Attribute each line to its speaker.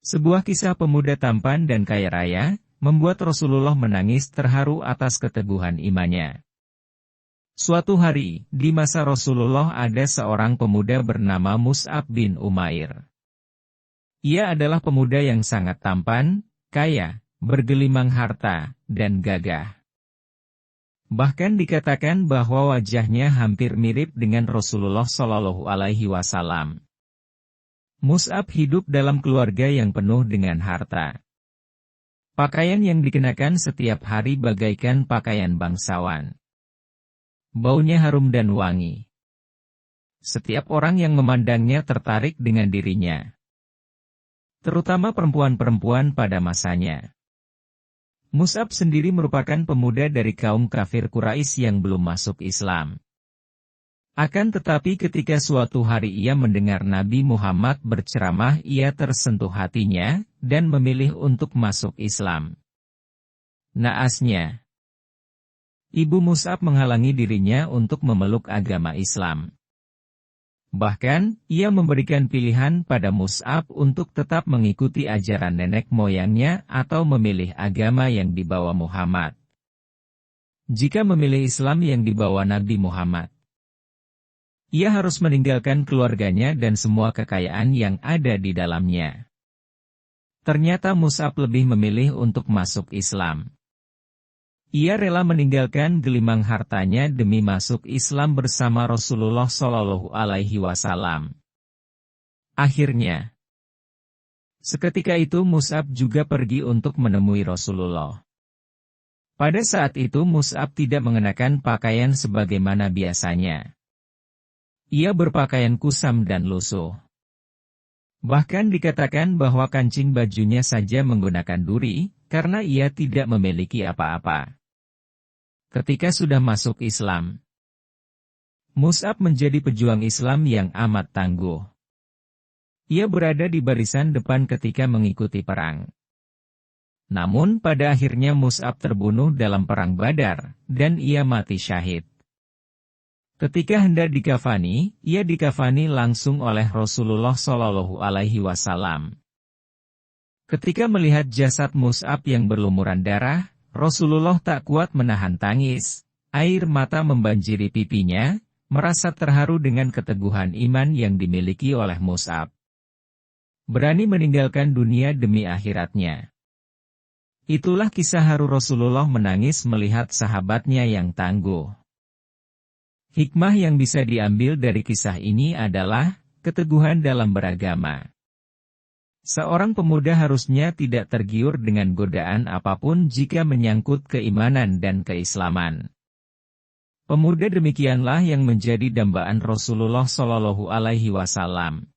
Speaker 1: Sebuah kisah pemuda tampan dan kaya raya, membuat Rasulullah menangis terharu atas keteguhan imannya. Suatu hari, di masa Rasulullah ada seorang pemuda bernama Mus'ab bin Umair. Ia adalah pemuda yang sangat tampan, kaya, bergelimang harta, dan gagah. Bahkan dikatakan bahwa wajahnya hampir mirip dengan Rasulullah Shallallahu Alaihi Wasallam. Mus'ab hidup dalam keluarga yang penuh dengan harta. Pakaian yang dikenakan setiap hari bagaikan pakaian bangsawan. Baunya harum dan wangi. Setiap orang yang memandangnya tertarik dengan dirinya. Terutama perempuan-perempuan pada masanya. Mus'ab sendiri merupakan pemuda dari kaum kafir Quraisy yang belum masuk Islam. Akan tetapi ketika suatu hari ia mendengar Nabi Muhammad berceramah, ia tersentuh hatinya, dan memilih untuk masuk Islam. Naasnya, ibu Mus'ab menghalangi dirinya untuk memeluk agama Islam. Bahkan, ia memberikan pilihan pada Mus'ab untuk tetap mengikuti ajaran nenek moyangnya atau memilih agama yang dibawa Muhammad. Jika memilih Islam yang dibawa Nabi Muhammad, ia harus meninggalkan keluarganya dan semua kekayaan yang ada di dalamnya. Ternyata Mus'ab lebih memilih untuk masuk Islam. Ia rela meninggalkan gelimang hartanya demi masuk Islam bersama Rasulullah Shallallahu Alaihi Wasallam. Akhirnya, seketika itu Mus'ab juga pergi untuk menemui Rasulullah. Pada saat itu Mus'ab tidak mengenakan pakaian sebagaimana biasanya. Ia berpakaian kusam dan lusuh. Bahkan dikatakan bahwa kancing bajunya saja menggunakan duri, karena ia tidak memiliki apa-apa. Ketika sudah masuk Islam, Mus'ab menjadi pejuang Islam yang amat tangguh. Ia berada di barisan depan ketika mengikuti perang. Namun pada akhirnya Mus'ab terbunuh dalam perang Badar, dan ia mati syahid. Ketika hendak dikafani, ia dikafani langsung oleh Rasulullah Shallallahu Alaihi Wasallam. Ketika melihat jasad Mus'ab yang berlumuran darah, Rasulullah tak kuat menahan tangis. Air mata membanjiri pipinya, merasa terharu dengan keteguhan iman yang dimiliki oleh Mus'ab. Berani meninggalkan dunia demi akhiratnya. Itulah kisah haru Rasulullah menangis melihat sahabatnya yang tangguh. Hikmah yang bisa diambil dari kisah ini adalah keteguhan dalam beragama. Seorang pemuda harusnya tidak tergiur dengan godaan apapun jika menyangkut keimanan dan keislaman. Pemuda demikianlah yang menjadi dambaan Rasulullah Shallallahu Alaihi Wasallam.